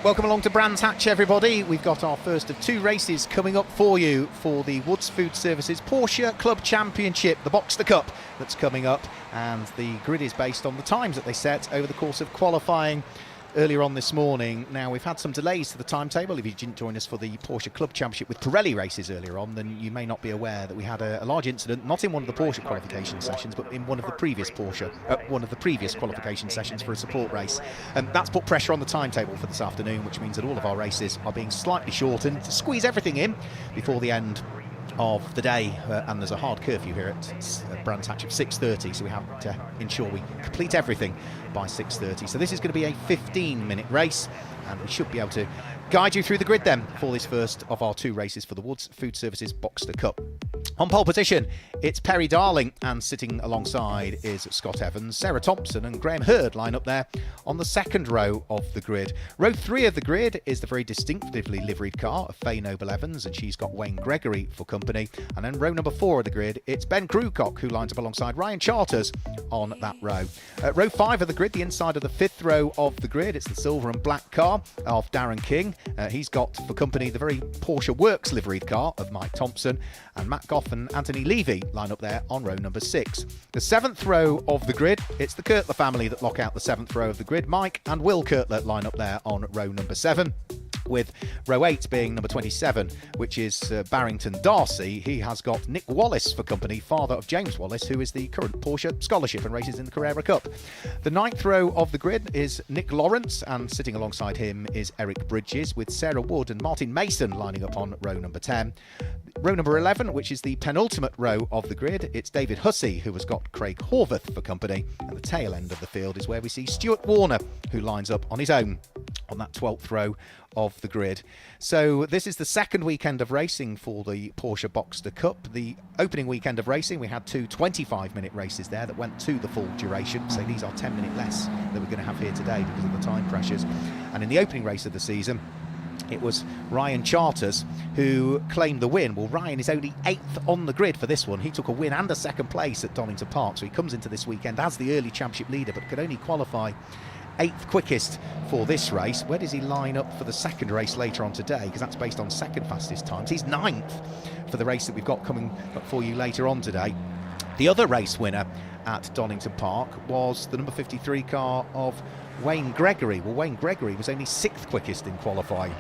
Welcome along to Brands Hatch, everybody. We've got our first of two races coming up for you for the Woods Food Services Porsche Club Championship, the Boxster Cup that's coming up, and the grid is based on the times that they set over the course of qualifying earlier on this morning. Now, we've had some delays to the timetable. If you didn't join us for the Porsche Club Championship with Pirelli races earlier on, then you may not be aware that we had a large incident, not in one of the Porsche qualification sessions, but in one of the previous qualification sessions for a support race. And that's put pressure on the timetable for this afternoon, which means that all of our races are being slightly shortened to squeeze everything in before the end of the day, and there's a hard curfew here at Brands Hatch of 6:30, so we have to ensure we complete everything by 6:30. So this is going to be a 15-minute race, and we should be able to guide you through the grid then for this first of our two races for the Woods Food Services Boxster Cup. On pole position, it's Perry Darling, and sitting alongside is Scott Evans. Sarah Thompson and Graham Hurd line up there on the second row of the grid. Row 3 of the grid is the very distinctively liveried car of Faye Noble-Evans, and she's got Wayne Gregory for company. And then row number 4 of the grid, it's Ben Krewcock, who lines up alongside Ryan Charters on that row. Row 5 of the grid, the inside of the 5th row of the grid, it's the silver and black car of Darren King. He's got for company the very Porsche Works liveried car of Mike Thompson, and Matt Goff and Anthony Levy line up there on row number 6. The 7th row of the grid, it's the Kirtler family that lock out the 7th row of the grid. Mike and Will Kirtler line up there on row number 7, with row 8 being number 27, which is Barrington Darcy. He has got Nick Wallace for company, father of James Wallace, who is the current Porsche scholarship and races in the Carrera Cup. The 9th row of the grid is Nick Lawrence, and sitting alongside him is Eric Bridges, with Sarah Wood and Martin Mason lining up on row number 10. Row number 11, which is the penultimate row of the grid, it's David Hussey, who has got Craig Horvath for company, and the tail end of the field is where we see Stuart Warner, who lines up on his own on that 12th row of the grid. So this is the second weekend of racing for the Porsche Boxster Cup. The opening weekend of racing, we had two 25-minute races there that went to the full duration. So these are 10-minute less that we're going to have here today because of the time pressures. And in the opening race of the season, it was Ryan Charters who claimed the win. Well, Ryan is only 8th on the grid for this one. He took a win and a second place at Donington Park, so he comes into this weekend as the early championship leader, but could only qualify 8th quickest for this race. Where does he line up for the second race later on today? Because that's based on second fastest times. He's 9th for the race that we've got coming up for you later on today. The other race winner at Donington Park was the number 53 car of Wayne Gregory. Well, Wayne Gregory was only 6th quickest in qualifying.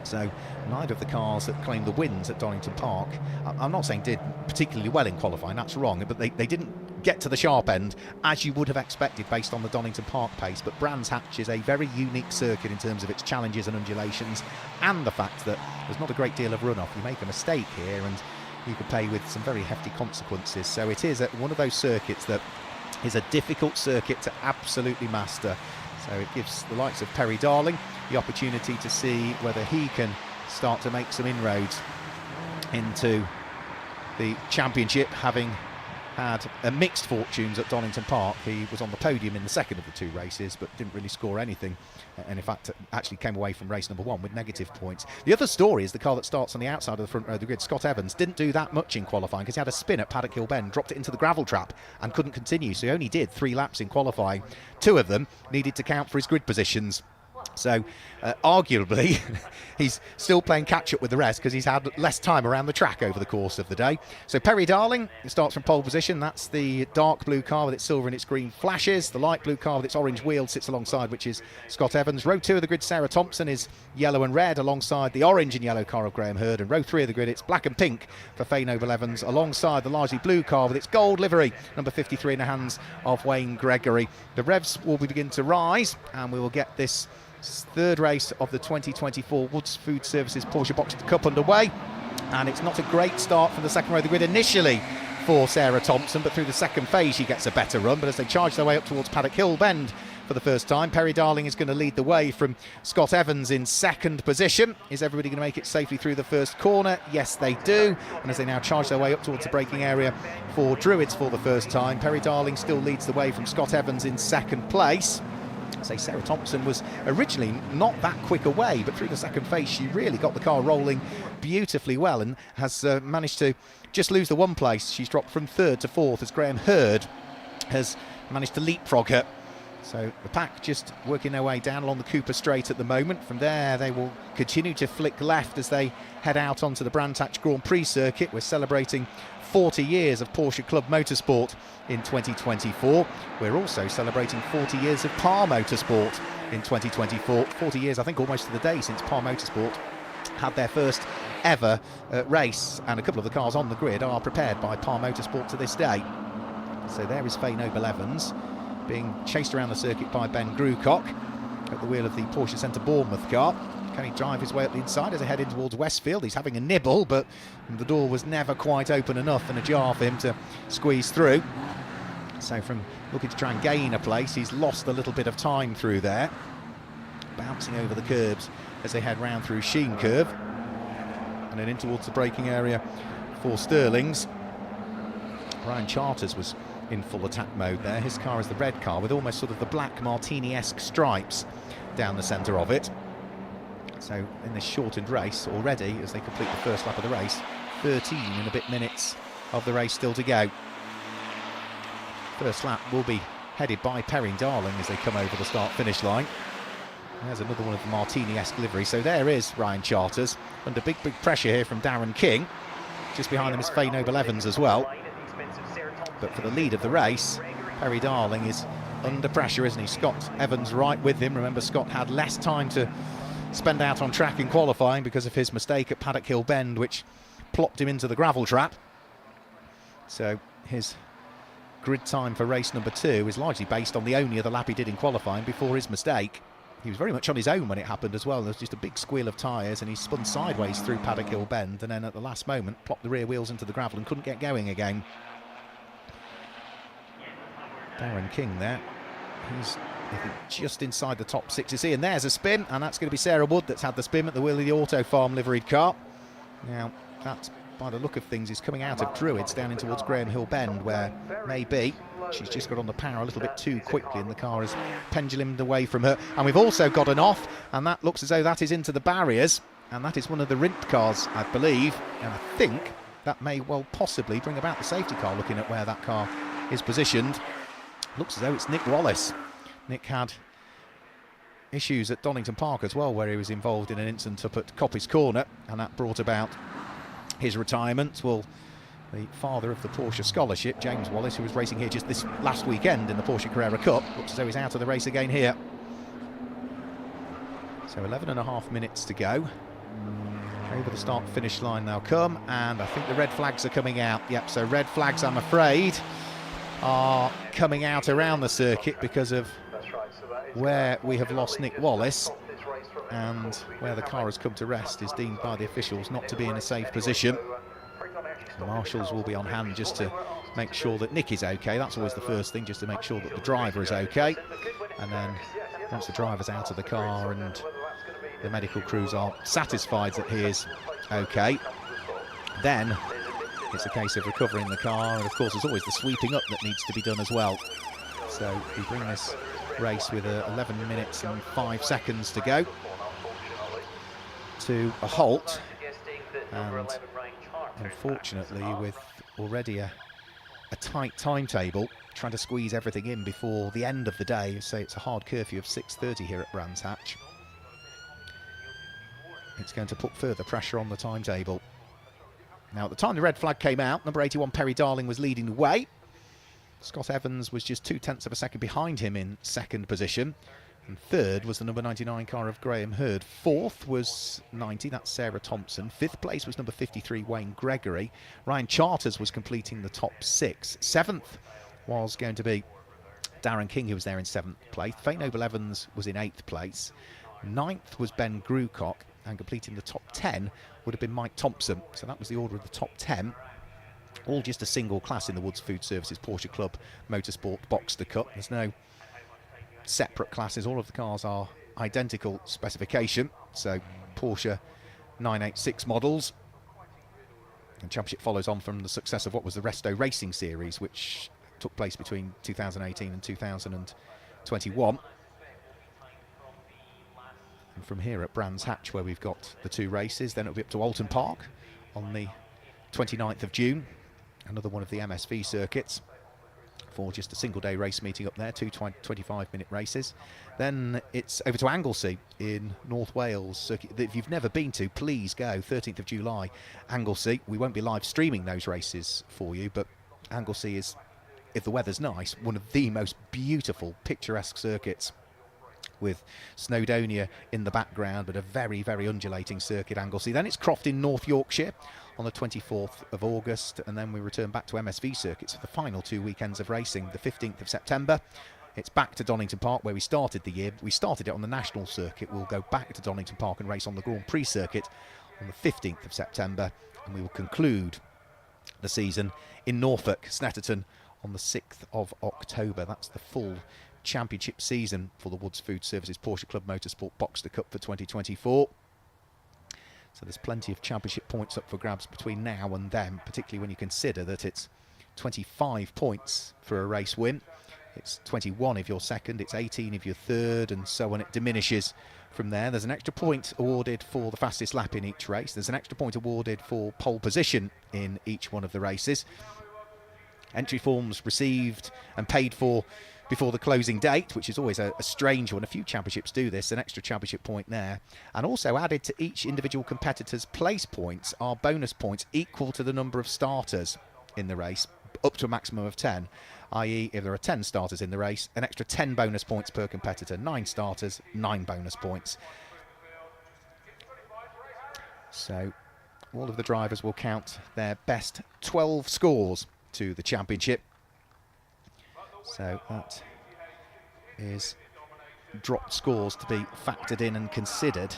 So neither of the cars that claimed the wins at Donington Park, I'm not saying did particularly well in qualifying, that's wrong, but they didn't get to the sharp end as you would have expected based on the Donington Park pace. But Brands Hatch is a very unique circuit in terms of its challenges and undulations, and the fact that there's not a great deal of runoff. You make a mistake here and you could pay with some very hefty consequences. So it is one of those circuits that is a difficult circuit to absolutely master. So it gives the likes of Perry Darling the opportunity to see whether he can start to make some inroads into the championship, having had mixed fortunes at Donington Park. He was on the podium in the second of the two races, but didn't really score anything, and in fact actually came away from race number 1 with negative points. The other story is the car that starts on the outside of the front row of the grid, Scott Evans, didn't do that much in qualifying because he had a spin at Paddock Hill Bend, dropped it into the gravel trap and couldn't continue, so he only did 3 laps in qualifying. 2 of them needed to count for his grid positions. So arguably he's still playing catch up with the rest because he's had less time around the track over the course of the day. So Perry Darling starts from pole position. That's the dark blue car with its silver and its green flashes. The light blue car with its orange wheel sits alongside, which is Scott Evans. Row 2 of the grid, Sarah Thompson, is yellow and red alongside the orange and yellow car of Graham Hurd. And row 3 of the grid, it's black and pink for Faye Noble-Evans alongside the largely blue car with its gold livery, number 53, in the hands of Wayne Gregory. The revs will begin to rise, and we will get this third race of the 2024 Woods Food Services Porsche Boxster Cup underway. And it's not a great start from the second row of the grid initially for Sarah Thompson, but through the second phase she gets a better run. But as they charge their way up towards Paddock Hill Bend for the first time, Perry Darling is going to lead the way from Scott Evans in second position. Is everybody going to make it safely through the first corner? Yes, they do. And as they now charge their way up towards the braking area for Druids for the first time, Perry Darling still leads the way from Scott Evans in second place. Say Sarah Thompson was originally not that quick away, but through the second phase she really got the car rolling beautifully well and has managed to just lose the one place. She's dropped from 3rd to 4th as Graham Hurd has managed to leapfrog her So the pack just working their way down along the Cooper Straight at the moment. From there they will continue to flick left as they head out onto the Brands Hatch Grand Prix circuit. We're celebrating 40 years of Porsche Club Motorsport in 2024. We're also celebrating 40 years of Par Motorsport in 2024. 40 years, I think, almost to the day since Par Motorsport had their first ever race, and a couple of the cars on the grid are prepared by Par Motorsport to this day. So there is Faye Noble-Evans being chased around the circuit by Ben Grucock at the wheel of the Porsche Centre Bournemouth car. Can he drive his way up the inside as they head in towards Westfield? He's having a nibble, but the door was never quite open enough and ajar for him to squeeze through. So from looking to try and gain a place, he's lost a little bit of time through there, bouncing over the curbs as they head round through Sheen Curve and then in towards the braking area for Sterling's. Ryan Charters was in full attack mode there. His car is the red car with almost sort of the black Martini-esque stripes down the centre of it. So in this shortened race already, as they complete the first lap of the race, 13 and a bit minutes of the race still to go. First lap will be headed by Perrin Darling as they come over the start-finish line. There's another one of the Martini-esque livery. So there is Ryan Charters under big pressure here from Darren King. Just behind them is Faye Noble-Evans as well. But for the lead of the race, Perry Darling is under pressure, isn't he? Scott Evans right with him. Remember, Scott had less time to spend out on track in qualifying because of his mistake at Paddock Hill Bend, which plopped him into the gravel trap. So his grid time for race number 2 is largely based on the only other lap he did in qualifying before his mistake. He was very much on his own when it happened as well. There was just a big squeal of tyres and he spun sideways through Paddock Hill Bend and then at the last moment plopped the rear wheels into the gravel and couldn't get going again. Darren King there, he's I think just inside the top 6 you see, and there's a spin, and that's going to be Sarah Wood that's had the spin at the wheel of the Auto Farm liveried car. Now that, by the look of things, is coming out of Druids down in towards Graham Hill Bend, where maybe she's just got on the power a little bit too quickly and the car is pendulumed away from her. And we've also got an off, and that looks as though that is into the barriers, and that is one of the Rindt cars, I believe, and I think that may well possibly bring about the safety car, looking at where that car is positioned. Looks as though it's Nick Wallace. Nick had issues at Donington Park as well, where he was involved in an incident up at Coppice Corner, and that brought about his retirement. Well, the father of the Porsche scholarship, James Wallace, who was racing here just this last weekend in the Porsche Carrera Cup, looks as though he's out of the race again here. So 11.5 minutes to go. Over the start-finish line now come, and I think the red flags are coming out. Yep, so red flags, I'm afraid, are coming out around the circuit because of where we have lost Nick Wallace, and where the car has come to rest is deemed by the officials not to be in a safe position. The marshals will be on hand just to make sure that Nick is okay. That's always the first thing, just to make sure that the driver is okay. And then once the driver's out of the car and the medical crews are satisfied that he is okay, then it's a case of recovering the car, and of course there's always the sweeping up that needs to be done as well. So we bring this race with 11 minutes and 5 seconds to go to a halt, and unfortunately with already a tight timetable, trying to squeeze everything in before the end of the day. So it's a hard curfew of 6:30 here at Brands Hatch. It's going to put further pressure on the timetable. Now, at the time the red flag came out, number 81 Perry Darling was leading the way. Scott Evans was just 0.2 of a second behind him in second position. And third was the number 99 car of Graham Hurd. Fourth was 90, that's Sarah Thompson. Fifth place was number 53 Wayne Gregory. Ryan Charters was completing the top 6. Seventh was going to be Darren King, who was there in 7th place. Faye Noble-Evans was in 8th place. 9th was Ben Grucock, and completing the top 10 would have been Mike Thompson. So that was the order of the top 10. All just a single class in the Woods Food Services Porsche Club Motorsport Boxster Cup. There's no separate classes. All of the cars are identical specification. So Porsche 986 models. And championship follows on from the success of what was the Resto Racing Series, which took place between 2018 and 2021. And from here at Brands Hatch, where we've got the 2 races, then it'll be up to Alton Park on the 29th of June, another one of the MSV circuits. for just a single day race meeting up there, two 25-minute races. Then it's over to Anglesey in North Wales circuit that if you've never been to, please go. 13th of July, Anglesey. We won't be live streaming those races for you, but Anglesey is, if the weather's nice, one of the most beautiful, picturesque circuits, with Snowdonia in the background, but a very, very undulating circuit, Anglesey. Then it's Croft in North Yorkshire on the 24th of August, and then we return back to MSV circuits for the final 2 weekends of racing. The 15th of September, it's back to Donington Park where we started the year. We started it on the national circuit. We'll go back to Donington Park and race on the Grand Prix circuit on the 15th of September, and we will conclude the season in Norfolk, Snetterton, on the 6th of October. That's the full championship season for the Woods Food Services Porsche Club Motorsport Boxster Cup for 2024. So there's plenty of championship points up for grabs between now and then, particularly when you consider that it's 25 points for a race win. It's 21 if you're second, it's 18 if you're third, and so on. It diminishes from there. There's an extra point awarded for the fastest lap in each race. There's an extra point awarded for pole position in each one of the races. Entry forms received and paid for before the closing date, which is always a strange one. A few championships do this, an extra championship point there. And also added to each individual competitor's place points are bonus points equal to the number of starters in the race, up to a maximum of 10, i.e. if there are 10 starters in the race, an extra 10 bonus points per competitor. 9 starters, 9 bonus points. So all of the drivers will count their best 12 scores to the championship. So that is dropped scores to be factored in and considered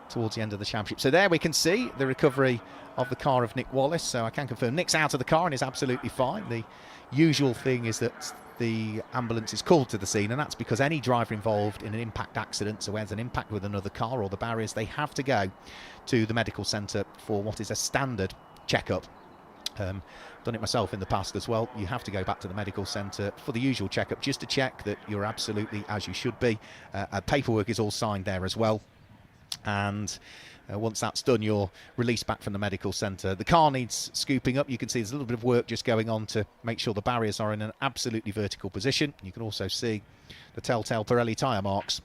towards the end of the championship. So there we can see the recovery of the car of Nick Wallace. So I can confirm Nick's out of the car and is absolutely fine. The usual thing is that the ambulance is called to the scene, and that's because any driver involved in an impact accident, so whether there's an impact with another car or the barriers, they have to go to the medical centre for what is a standard checkup. Done it myself in the past as well. You have to go back to the medical centre for the usual checkup, just to check that you're absolutely as you should be. Paperwork is all signed there as well, and once that's done, you're released back from the medical centre. The car needs scooping up. You can see there's a little bit of work just going on to make sure the barriers are in an absolutely vertical position. You can also see the telltale Pirelli tyre marks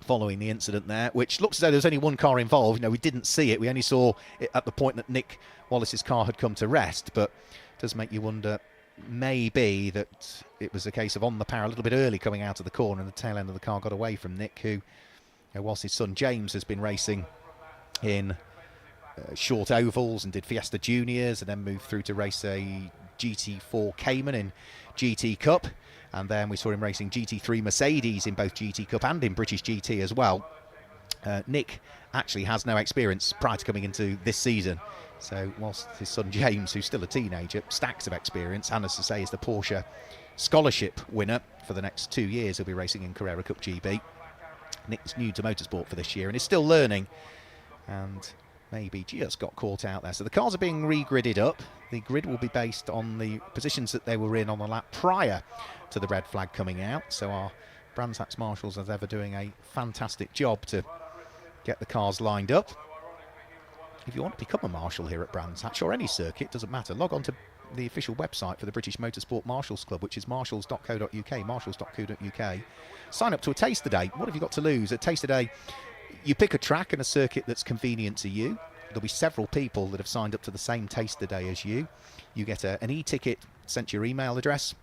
following the incident there, which looks as though there's only one car involved. You know, we didn't see it. We only saw it at the point that Nick Wallace's car had come to rest, but it does make you wonder maybe that it was a case of on the power a little bit early coming out of the corner, and the tail end of the car got away from Nick, who, whilst his son James has been racing in short ovals and did Fiesta Juniors and then moved through to race a GT4 Cayman in GT Cup, and then we saw him racing GT3 Mercedes in both GT Cup and in British GT as well. Nick actually has no experience prior to coming into this season. So whilst his son James, who's still a teenager, stacks of experience, and as I say, is the Porsche scholarship winner for the next 2 years, he'll be racing in Carrera Cup GB. Nick's new to motorsport for this year and is still learning, and maybe just got caught out there. So the cars are being re-gridded up. The grid will be based on the positions that they were in on the lap prior to the red flag coming out. So our Brands Hatch marshals, as ever, doing a fantastic job to get the cars lined up. If you want to become a marshal here at Brands Hatch or any circuit, doesn't matter, log on to the official website for the British Motorsport Marshals Club, which is marshals.co.uk, marshals.co.uk. Sign up to a taster day. What have you got to lose? At taster day, you pick a track and a circuit that's convenient to you. There'll be several people that have signed up to the same taster day as you. You get an e-ticket sent to your email address.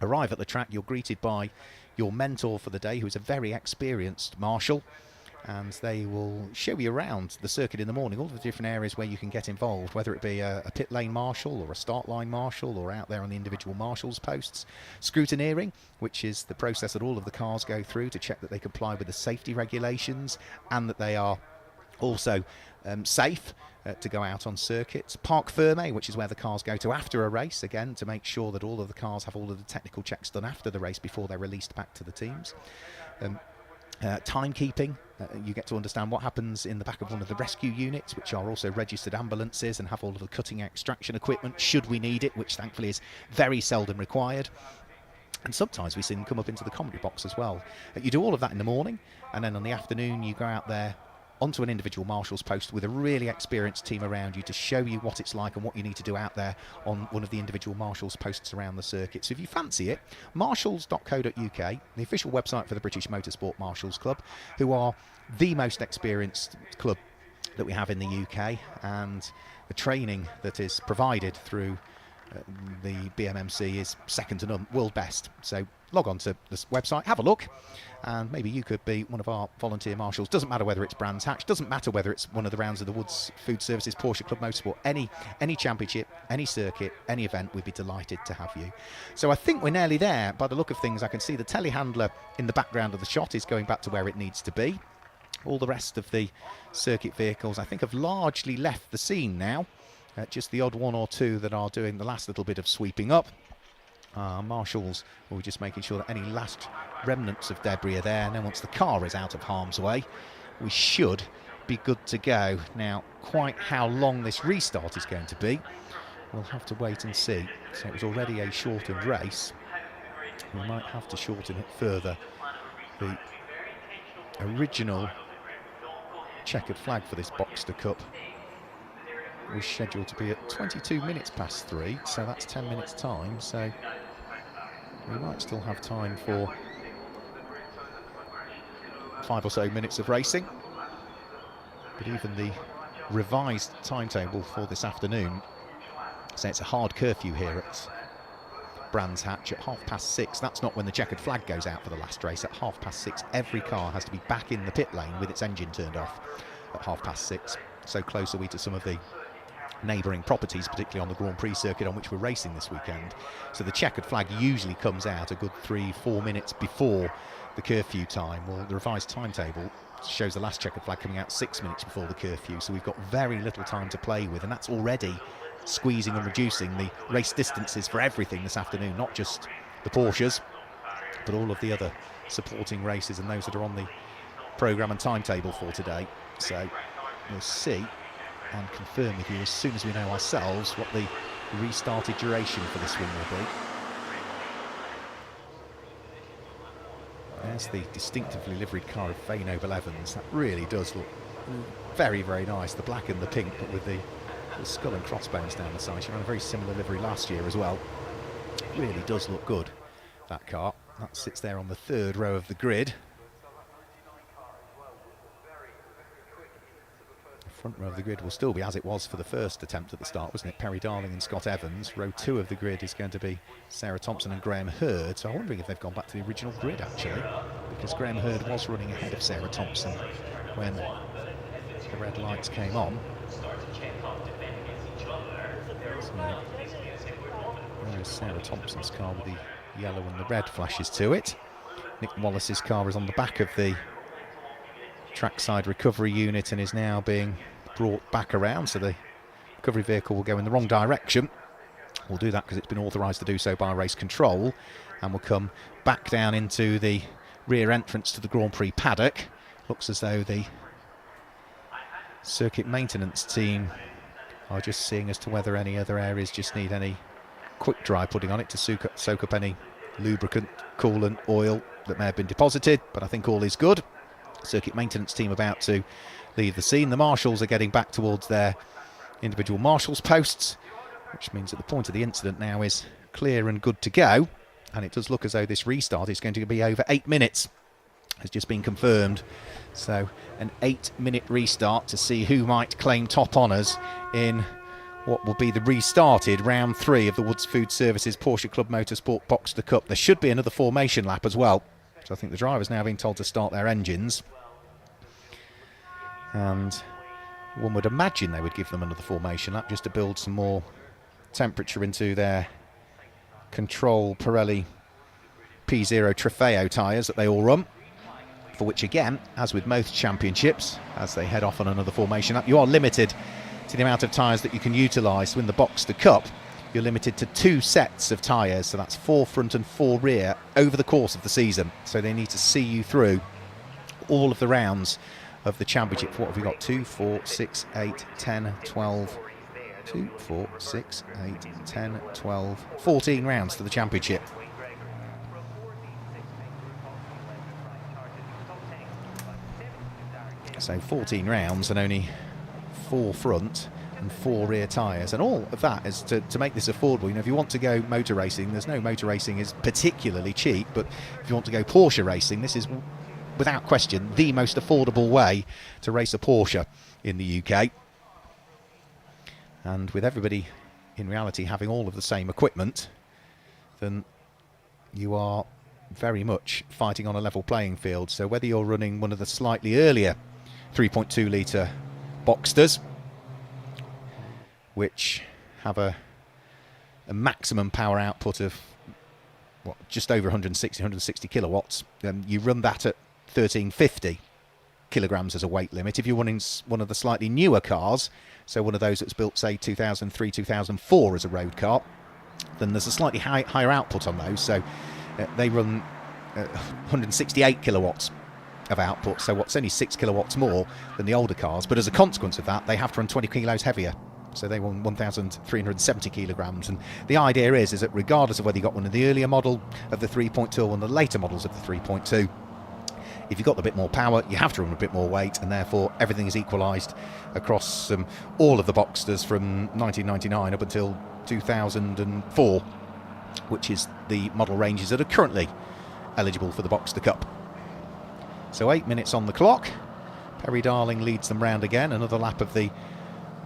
Arrive at the track, you're greeted by your mentor for the day, who is a very experienced marshal, and they will show you around the circuit in the morning, all of the different areas where you can get involved, whether it be a pit lane marshal or a start line marshal or out there on the individual marshals posts. Scrutineering, which is the process that all of the cars go through to check that they comply with the safety regulations and that they are also safe to go out on circuits. Parc Ferme, which is where the cars go to after a race, again to make sure that all of the cars have all of the technical checks done after the race before they're released back to the teams. Timekeeping, you get to understand what happens in the back of one of the rescue units, which are also registered ambulances and have all of the cutting extraction equipment should we need it, which thankfully is very seldom required. And sometimes we see them come up into the commentary box as well. You do all of that in the morning, and then on the afternoon you go out there onto an individual marshal's post with a really experienced team around you to show you what it's like and what you need to do out there on one of the individual marshal's posts around the circuit. So if you fancy it, marshals.co.uk, the official website for the British Motorsport Marshals Club, who are the most experienced club that we have in the UK, and the training that is provided through the BMMC is second to none, world best. So log on to this website, have a look, and maybe you could be one of our volunteer marshals. Doesn't matter whether it's Brands Hatch, doesn't matter whether it's one of the rounds of the Woods Food Services Porsche Club Motorsport, any championship, any circuit, any event, we'd be delighted to have you. So I think we're nearly there. By the look of things, I can see the telehandler in the background of the shot is going back to where it needs to be. All the rest of the circuit vehicles, I think, have largely left the scene now. Just the odd one or two that are doing the last little bit of sweeping up. Marshals will be just making sure that any last remnants of debris are there. And then once the car is out of harm's way, we should be good to go. Now, quite how long this restart is going to be, we'll have to wait and see. So it was already a shortened race. We might have to shorten it further. The original checkered flag for this Boxster Cup was scheduled to be at 22 minutes past 3, so that's 10 minutes time, so we might still have time for 5 or so minutes of racing. But even the revised timetable for this afternoon, so it's a hard curfew here at Brands Hatch at 6:30. That's not when the checkered flag goes out for the last race. At 6:30, every car has to be back in the pit lane with its engine turned off at 6:30. So close are we to some of the neighbouring properties, particularly on the Grand Prix circuit on which we're racing this weekend. So the checkered flag usually comes out a good 3-4 minutes before the curfew time. Well, the revised timetable shows the last checkered flag coming out 6 minutes before the curfew, so we've got very little time to play with, and that's already squeezing and reducing the race distances for everything this afternoon, not just the Porsches, but all of the other supporting races and those that are on the programme and timetable for today. So we'll see and confirm with you as soon as we know ourselves what the restarted duration for this one will be. There's the distinctively liveried car of Fay Noble Evans. That really does look very, very nice. The black and the pink, but with the skull and crossbones down the side. She ran a very similar livery last year as well. It really does look good, that car. That sits there on the third row of the grid. The front row of the grid will still be as it was for the first attempt at the start, wasn't it? Perry Darling and Scott Evans. Row 2 of the grid is going to be Sarah Thompson and Graham Hurd. So I'm wondering if they've gone back to the original grid, actually, because Graham Hurd was running ahead of Sarah Thompson when the red lights came on. So, there's Sarah Thompson's car with the yellow and the red flashes to it. Nick Wallace's car is on the back of the trackside recovery unit and is now being brought back around, so the recovery vehicle will go in the wrong direction. We'll do that because it's been authorised to do so by race control, and we'll come back down into the rear entrance to the Grand Prix paddock. Looks as though the circuit maintenance team are just seeing as to whether any other areas just need any quick dry putting on it to soak up any lubricant, coolant, oil that may have been deposited, but I think all is good. Circuit maintenance team about to leave the scene. The marshals are getting back towards their individual marshals posts, which means that the point of the incident now is clear and good to go, and it does look as though this restart is going to be over 8 minutes. Has just been confirmed. So an 8-minute restart to see who might claim top honours in what will be the restarted round 3 of the Woods Food Services Porsche Club Motorsport Boxster Cup. There should be another formation lap as well, so I think the drivers now being told to start their engines, and one would imagine they would give them another formation lap just to build some more temperature into their Control Pirelli P0 Trofeo tyres that they all run, for which, again, as with most championships, as they head off on another formation lap, you are limited to the amount of tyres that you can utilise. To win the Boxster Cup, you're limited to 2 sets of tyres, so that's 4 front and 4 rear over the course of the season. So they need to see you through all of the rounds of the championship. What have we got? 2, 4, 6, 8, 10, 12, 2, 4, 6, 8, 10, 12, 14 rounds for the championship. So 14 rounds and only 4 front and 4 rear tyres, and all of that is to make this affordable. You know, if you want to go motor racing, there's no motor racing is particularly cheap, but if you want to go Porsche racing, this is without question the most affordable way to race a Porsche in the UK. And with everybody in reality having all of the same equipment, then you are very much fighting on a level playing field. So whether you're running one of the slightly earlier 3.2 litre Boxsters, which have a maximum power output of just over 160 kilowatts, you run that at 1350 kilograms as a weight limit. If you're running one of the slightly newer cars, so one of those that's built, say, 2003, 2004 as a road car, then there's a slightly higher output on those. So they run 168 kilowatts of output, so what's only 6 kilowatts more than the older cars, but as a consequence of that, they have to run 20 kilos heavier. So they run 1,370 kilograms, and the idea is that regardless of whether you got one of the earlier model of the 3.2 or one of the later models of the 3.2, if you've got a bit more power, you have to run a bit more weight, and therefore everything is equalised across all of the Boxsters from 1999 up until 2004, which is the model ranges that are currently eligible for the Boxster Cup. So 8 minutes on the clock. Perry Darling leads them round again. Another lap of the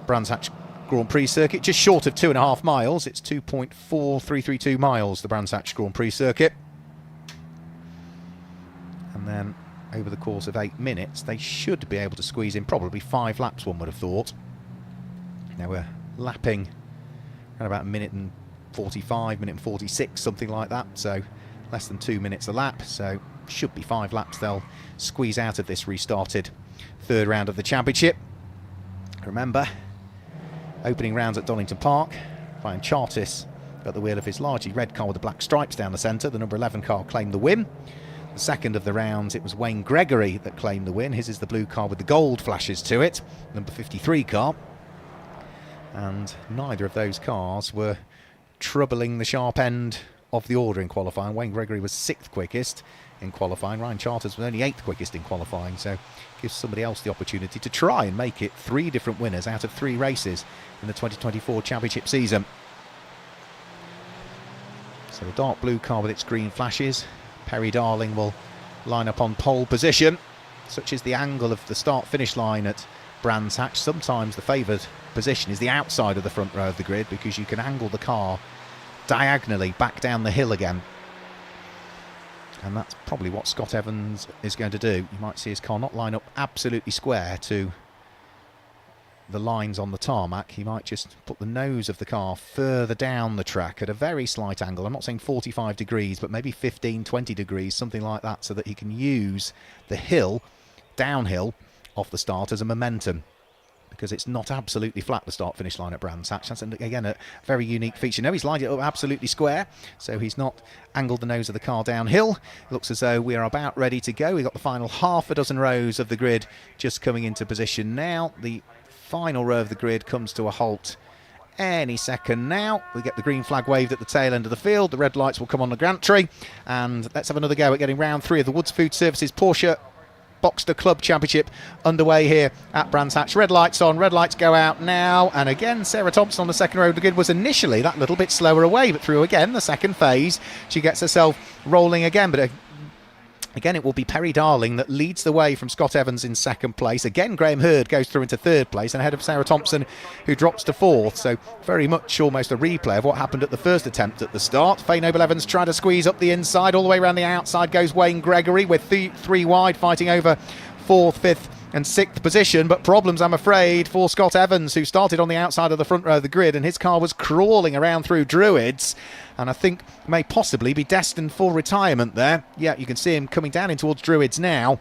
Brands Hatch Grand Prix circuit, just short of 2.5 miles. It's 2.4332 miles, the Brands Hatch Grand Prix circuit. And then over the course of 8 minutes, they should be able to squeeze in probably 5 laps, one would have thought. Now we're lapping around about a minute and 45, minute and 46, something like that. So less than 2 minutes a lap. So should be 5 laps they'll squeeze out of this restarted third round of the championship. Remember, opening rounds at Donington Park, Ryan Chartis at the wheel of his largely red car with the black stripes down the centre. The number 11 car claimed the win. The second of the rounds, it was Wayne Gregory that claimed the win. His is the blue car with the gold flashes to it, number 53 car. And neither of those cars were troubling the sharp end of the order in qualifying. Wayne Gregory was 6th quickest in qualifying. Ryan Charters was only 8th quickest in qualifying, so gives somebody else the opportunity to try and make it 3 different winners out of 3 races in the 2024 championship season. So the dark blue car with its green flashes, Perry Darling will line up on pole position. Such is the angle of the start-finish line at Brands Hatch. Sometimes the favoured position is the outside of the front row of the grid, because you can angle the car diagonally back down the hill again. And that's probably what Scott Evans is going to do. You might see his car not line up absolutely square to the lines on the tarmac. He might just put the nose of the car further down the track at a very slight angle. I'm not saying 45 degrees, but maybe 15, 20 degrees, something like that, so that he can use the hill, downhill, off the start as a momentum. Because it's not absolutely flat, the start-finish line at Brands Hatch. That's, again, a very unique feature. No, he's lined it up absolutely square, so he's not angled the nose of the car downhill. It looks as though we are about ready to go. We've got the final half a dozen rows of the grid just coming into position now. The final row of the grid comes to a halt any second now. We get the green flag waved at the tail end of the field. The red lights will come on the gantry. And let's have another go at getting round 3 of the Woods Food Services Porsche Boxster Club Championship underway here at Brands Hatch. Red lights on, red lights go out now, and again Sarah Thompson on the second row of the grid was initially that little bit slower away, but through again the second phase she gets herself rolling again. But again, it will be Perry Darling that leads the way from Scott Evans in second place. Again, Graham Hurd goes through into third place and ahead of Sarah Thompson, who drops to fourth. So very much almost a replay of what happened at the first attempt at the start. Faye Noble Evans trying to squeeze up the inside. All the way around the outside goes Wayne Gregory with 3 wide, fighting over 4th, 5th and 6th position, but problems, I'm afraid, for Scott Evans, who started on the outside of the front row of the grid, and his car was crawling around through Druids, and I think may possibly be destined for retirement there. Yeah, you can see him coming down in towards Druids now,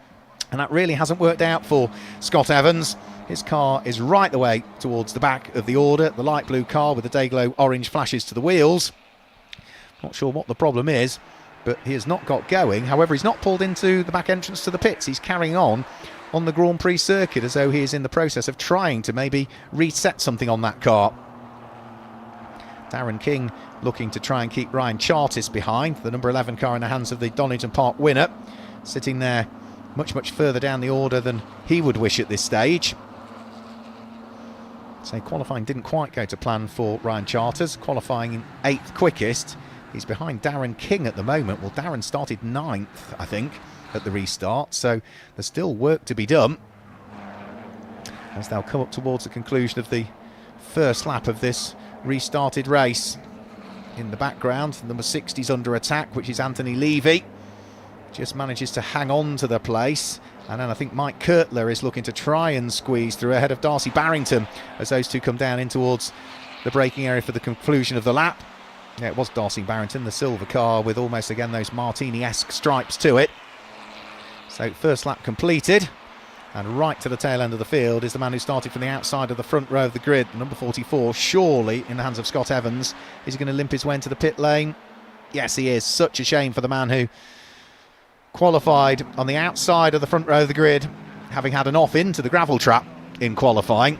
and that really hasn't worked out for Scott Evans. His car is right the way towards the back of the order, the light blue car with the Dayglow orange flashes to the wheels. Not sure what the problem is, but he has not got going. However, he's not pulled into the back entrance to the pits. He's carrying on the Grand Prix circuit as though he is in the process of trying to maybe reset something on that car. Darren King looking to try and keep Ryan Chartis behind, the number 11 car in the hands of the Donington Park winner, sitting there much further down the order than he would wish at this stage. So qualifying didn't quite go to plan for Ryan Charters, qualifying in 8th quickest. He's behind Darren King at the moment. Well, Darren started 9th, I think, at the restart, so there's still work to be done as they'll come up towards the conclusion of the first lap of this restarted race. In the background, number 60's under attack, which is Anthony Levy. Just manages to hang on to the place. And then I think Mike Kurtler is looking to try and squeeze through ahead of Darcy Barrington as those two come down in towards the braking area for the conclusion of the lap. Yeah, it was Darcy Barrington, the silver car with almost again those Martini-esque stripes to it. So first lap completed, and right to the tail end of the field is the man who started from the outside of the front row of the grid, number 44, surely in the hands of Scott Evans. Is he going to limp his way into the pit lane? Yes, he is. Such a shame for the man who qualified on the outside of the front row of the grid, having had an off into the gravel trap in qualifying.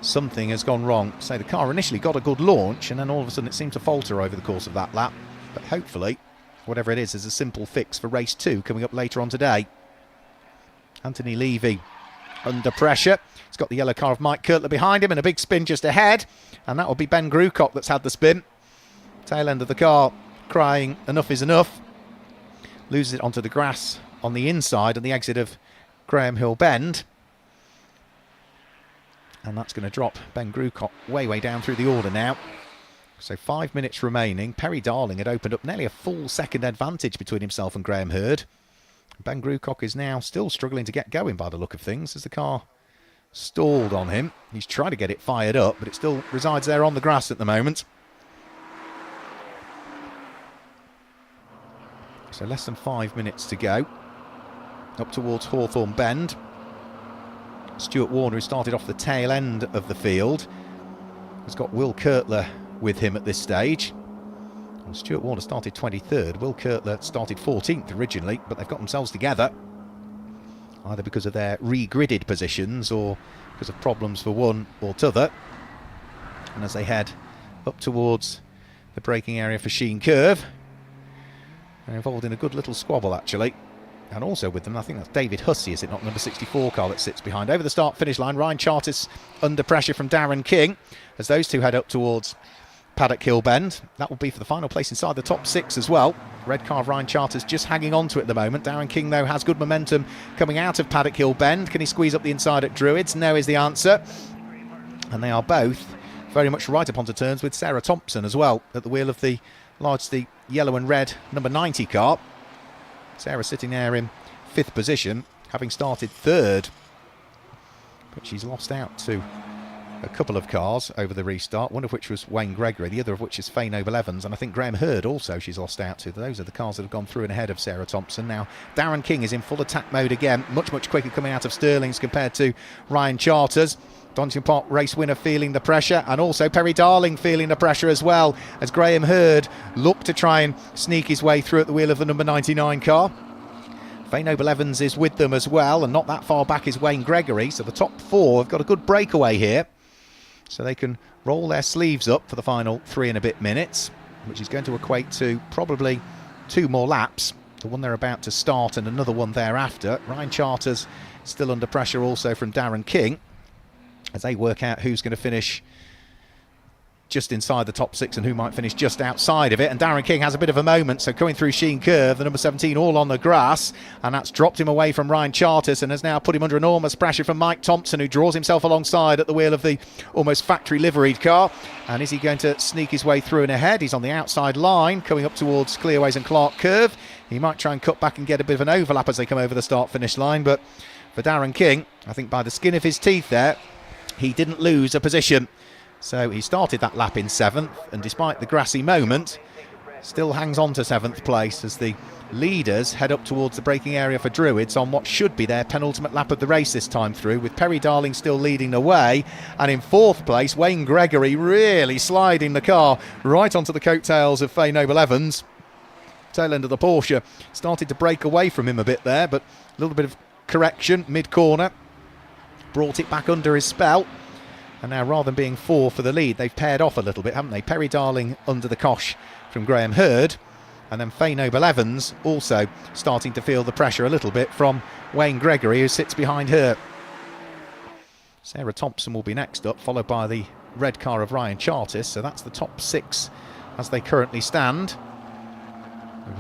Something has gone wrong. So the car initially got a good launch, and then all of a sudden it seemed to falter over the course of that lap. But hopefully, whatever it is a simple fix for race 2 coming up later on today. Anthony Levy under pressure. He's got the yellow car of Mike Kurtler behind him and a big spin just ahead, and that will be Ben Grucock that's had the spin. Tail end of the car crying enough is enough. Loses it onto the grass on the inside and the exit of Graham Hill Bend. And that's going to drop Ben Grucock way down through the order now. So 5 minutes remaining. Perry Darling had opened up nearly a full second advantage between himself and Graham Hurd. Ben Grucock is now still struggling to get going by the look of things as the car stalled on him. He's trying to get it fired up, but it still resides there on the grass at the moment. So less than 5 minutes to go. Up towards Hawthorne Bend. Stuart Warner, who started off the tail end of the field, has got Will Kurtler with him at this stage. And Stuart Warner started 23rd. Will Kurtler started 14th originally, but they've got themselves together, either because of their re-gridded positions or because of problems for one or t'other. And as they head up towards the braking area for Sheen Curve, they're involved in a good little squabble actually. And also with them, I think that's David Hussey, is it not, number 64 car that sits behind. Over the start-finish line, Ryan Charters under pressure from Darren King as those two head up towards Paddock Hill Bend. That will be for the final place inside the top 6 as well. Red car of Ryan Charters just hanging on to it at the moment. Darren King, though, has good momentum coming out of Paddock Hill Bend. Can he squeeze up the inside at Druids? No is the answer. And they are both very much right up onto terms with Sarah Thompson as well at the wheel of the yellow and red number 90 car. Sarah sitting there in 5th position, having started 3rd. But she's lost out to a couple of cars over the restart, one of which was Wayne Gregory, the other of which is Faye Noble Evans, and I think Graham Hurd also she's lost out to. Those are the cars that have gone through and ahead of Sarah Thompson. Now Darren King is in full attack mode again, much quicker coming out of Stirling's compared to Ryan Charters. Donington Park race winner feeling the pressure, and also Perry Darling feeling the pressure as well, as Graham Hurd looked to try and sneak his way through at the wheel of the number 99 car. Faye Noble Evans is with them as well, and not that far back is Wayne Gregory, so the top 4 have got a good breakaway here, so they can roll their sleeves up for the final 3 and a bit minutes, which is going to equate to probably 2 more laps, the one they're about to start and another one thereafter. Ryan Charters still under pressure also from Darren King, as they work out who's going to finish just inside the top 6 and who might finish just outside of it. And Darren King has a bit of a moment, so coming through Sheen Curve, the number 17 all on the grass, and that's dropped him away from Ryan Charters and has now put him under enormous pressure from Mike Thompson, who draws himself alongside at the wheel of the almost factory liveried car. And is he going to sneak his way through and ahead? He's on the outside line coming up towards Clearways and Clark Curve. He might try and cut back and get a bit of an overlap as they come over the start finish line, but for Darren King, I think by the skin of his teeth there, he didn't lose a position. So he started that lap in 7th, and despite the grassy moment, still hangs on to 7th place as the leaders head up towards the braking area for Druids on what should be their penultimate lap of the race this time through, with Perry Darling still leading the way. And in 4th place, Wayne Gregory really sliding the car right onto the coattails of Faye Noble Evans. Tail end of the Porsche started to break away from him a bit there, but a little bit of correction mid-corner brought it back under his spell. And now, rather than being 4 for the lead, they've paired off a little bit, haven't they? Perry Darling under the cosh from Graham Hurd, And then Faye Noble-Evans also starting to feel the pressure a little bit from Wayne Gregory, who sits behind her. Sarah Thompson will be next up, followed by the red car of Ryan Chartis. So that's the top 6 as they currently stand.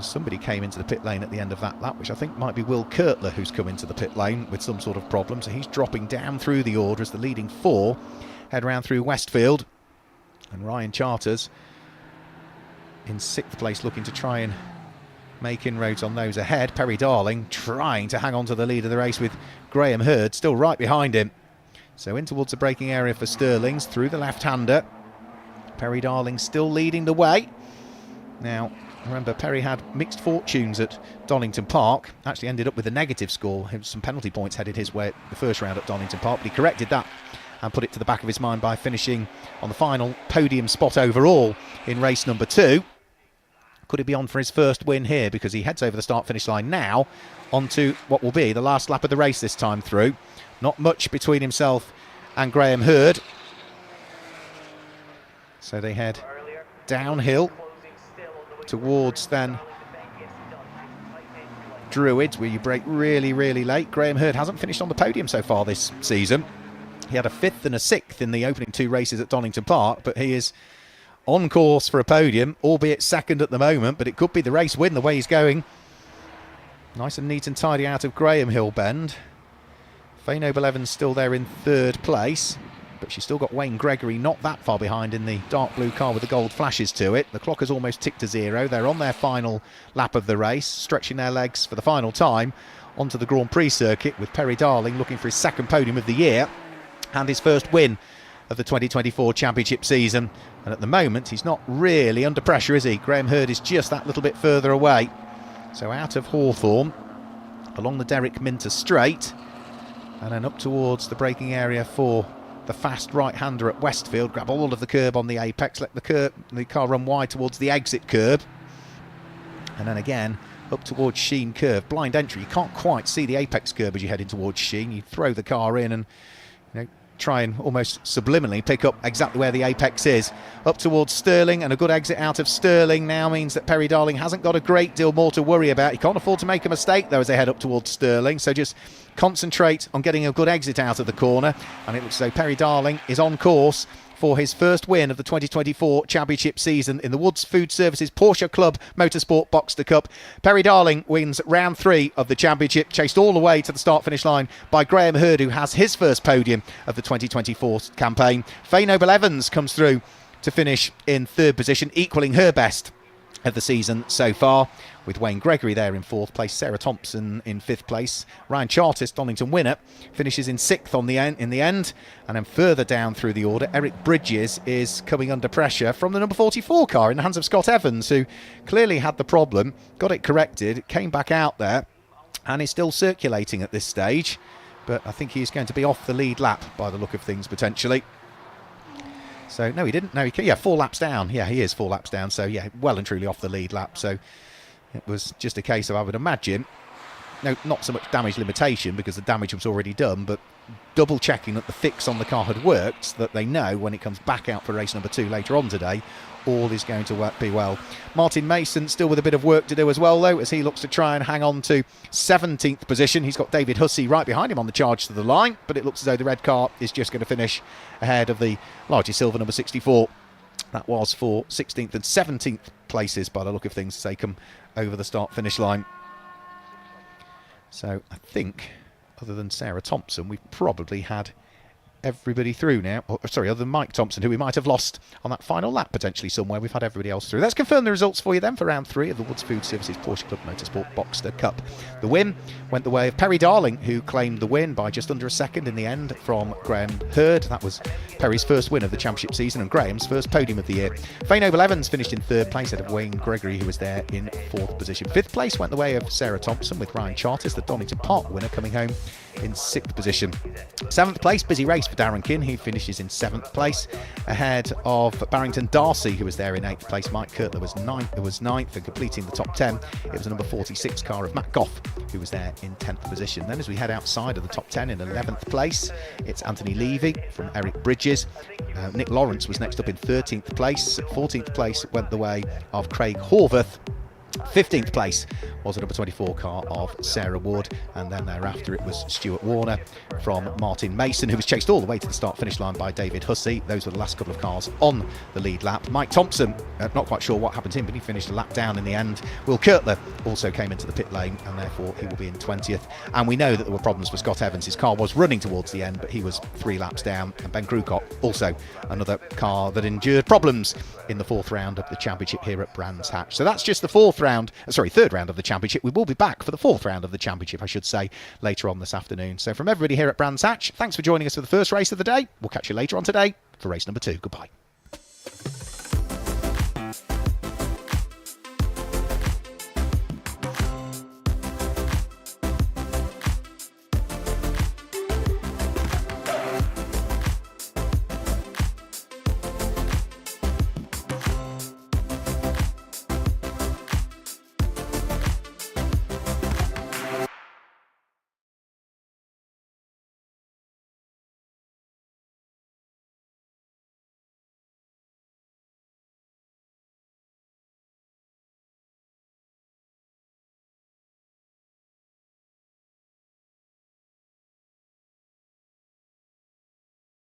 Somebody came into the pit lane at the end of that lap, which I think might be Will Kirtler, who's come into the pit lane with some sort of problem. So he's dropping down through the order as the leading 4 head round through Westfield. And Ryan Charters in 6th place, looking to try and make inroads on those ahead. Perry Darling trying to hang on to the lead of the race with Graham Hurd still right behind him. So in towards the braking area for Stirlings through the left-hander. Perry Darling still leading the way. Now, remember, Perry had mixed fortunes at Donington Park. Actually ended up with a negative score. Some penalty points headed his way at the first round at Donington Park, but he corrected that and put it to the back of his mind by finishing on the final podium spot overall in race number 2. Could he be on for his first win here, because he heads over the start-finish line now onto what will be the last lap of the race this time through. Not much between himself and Graham Hurd. So they head downhill towards then Druids, where you brake really, really late. Graham Hurd hasn't finished on the podium so far this season. He had a 5th and a 6th in the opening 2 races at Donington Park, but he is on course for a podium, albeit 2nd at the moment, but it could be the race win the way he's going. Nice and neat and tidy out of Graham Hill Bend. Faye Noble-Evans still there in 3rd place, but she's still got Wayne Gregory not that far behind in the dark blue car with the gold flashes to it. The clock has almost ticked to 0. They're on their final lap of the race, stretching their legs for the final time onto the Grand Prix circuit, with Perry Darling looking for his 2nd podium of the year and his first win of the 2024 championship season. And at the moment he's not really under pressure, is he? Graham Hurd is just that little bit further away. So out of Hawthorne, along the Derek Minter straight, and then up towards the braking area for the fast right-hander at Westfield. Grab all of the curb on the apex, let the car run wide towards the exit curb, and then again up towards Sheen Curve. Blind entry, you can't quite see the apex curb as you head in towards Sheen. You throw the car in and try and almost subliminally pick up exactly where the apex is. Up towards Stirling, and a good exit out of Stirling now means that Perry Darling hasn't got a great deal more to worry about. He can't afford to make a mistake though as they head up towards Stirling, so just concentrate on getting a good exit out of the corner, and it looks as though Perry Darling is on course for his first win of the 2024 championship season in the Woods Food Services Porsche Club Motorsport Boxster Cup. Perry Darling wins round 3 of the championship, chased all the way to the start-finish line by Graham Hurd, who has his first podium of the 2024 campaign. Faye Noble-Evans comes through to finish in 3rd position, equaling her best of the season so far, with Wayne Gregory there in 4th place, Sarah Thompson in 5th place. Ryan Chartis, Donington winner, finishes in 6th in the end, and then further down through the order, Eric Bridges is coming under pressure from the number 44 car in the hands of Scott Evans, who clearly had the problem, got it corrected, came back out there, and is still circulating at this stage, but I think he's going to be off the lead lap by the look of things potentially. So, no, he didn't. No, yeah, 4 laps down. Yeah, he is 4 laps down. So, yeah, well and truly off the lead lap. So, it was just a case of, I would imagine, no, not so much damage limitation because the damage was already done, but double checking that the fix on the car had worked, so that they know when it comes back out for race number 2 later on today, all is going to be well. Martin Mason still with a bit of work to do as well, though, as he looks to try and hang on to 17th position. He's got David Hussey right behind him on the charge to the line, but it looks as though the red car is just going to finish ahead of the largely silver number 64. That was for 16th and 17th places by the look of things as they come over the start-finish line. So I think, other than Sarah Thompson, we've probably had everybody through now. Oh, sorry, other than Mike Thompson, who we might have lost on that final lap potentially somewhere. We've had everybody else through. Let's confirm the results for you then for round 3 of the Woods Food Services Porsche Club Motorsport Boxster Cup. The win went the way of Perry Darling, who claimed the win by just under a second in the end from Graham Hurd. That was Perry's first win of the championship season and Graham's first podium of the year. Faye Noble-Evans finished in 3rd place ahead of Wayne Gregory, who was there in 4th position. 5th place went the way of Sarah Thompson, with Ryan Chartis, the Donington Park winner, coming home in 6th position. 7th place, busy race for Darren Kin. He finishes in 7th place ahead of Barrington Darcy, who was there in 8th place. Mike Kirtler was 9th and completing the top 10. It was a number 46 car of Matt Goff, who was there in 10th position. Then as we head outside of the top 10 in 11th place, it's Anthony Levy from Eric Bridges. Nick Lawrence was next up in 13th place. 14th place went the way of Craig Horvath. 15th place was a number 24 car of Sarah Wood, and then thereafter it was Stuart Warner from Martin Mason, who was chased all the way to the start-finish line by David Hussey. Those were the last couple of cars on the lead lap. Mike Thompson, not quite sure what happened to him, but he finished a lap down in the end. Will Kirtler also came into the pit lane, and therefore he will be in 20th. And we know that there were problems for Scott Evans. His car was running towards the end, but he was 3 laps down. And Ben Krukop, also another car that endured problems in the 4th round of the championship here at Brands Hatch. So that's just the 3rd round of the championship. We will be back for the 4th round of the championship, I should say, later on this afternoon. So from everybody here at Brands Hatch, thanks for joining us for the first race of the day. We'll catch you later on today for race number 2. Goodbye.